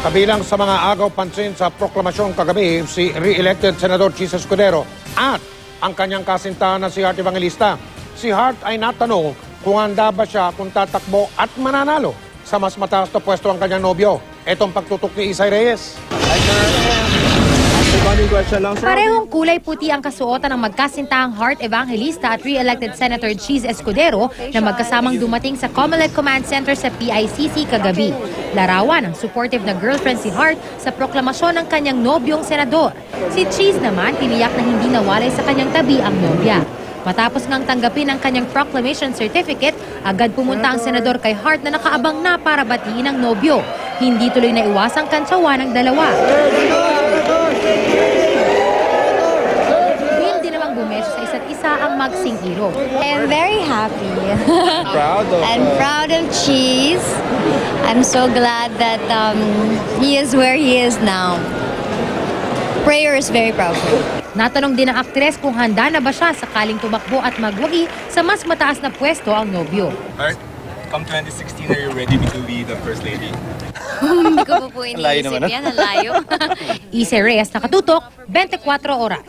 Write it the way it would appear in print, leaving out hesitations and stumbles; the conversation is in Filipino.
Kabilang sa mga agaw pansin sa proklamasyon kagabi si re-elected Senador Cheese Escudero at ang kanyang kasintahan na si Hart Evangelista. Si Hart ay natanong kung handa ba siya kung tatakbo at mananalo sa mas mataas na pwesto ang kanyang nobyo. Itong pagtutok ni Isay Reyes. Parehong kulay puti ang kasuotan ng magkasintahang Hart Evangelista at re-elected Senator Cheese Escudero na magkasamang dumating sa Comelec Command Center sa PICC kagabi. Larawan ng supportive na girlfriend si Hart sa proklamasyon ng kanyang nobyong senador. Si Cheese naman tiniyak na hindi nawalay sa kanyang tabi ang nobya. Matapos ngang tanggapin ang kanyang proclamation certificate, agad pumunta ang senador kay Hart na nakaabang na para batiin ang nobyo. Hindi tuloy na iwasang kantsawan ng dalawa. Bill din namang bumesyo sa isa't isa ang magsing-iro. I'm very happy. Proud of I'm proud of Cheese. I'm so glad that he is where he is now. Prayer is very powerful. Natanong din ng aktres kung handa na ba siya sakaling tumakbo at magwagi sa mas mataas na pwesto ang nobyo. Hart, come 2016, are you ready to be the First Lady? Hindi ko po Layo iniisip naman, yan. Ang layo. Isay Reyes, nakatutok, 24 oras.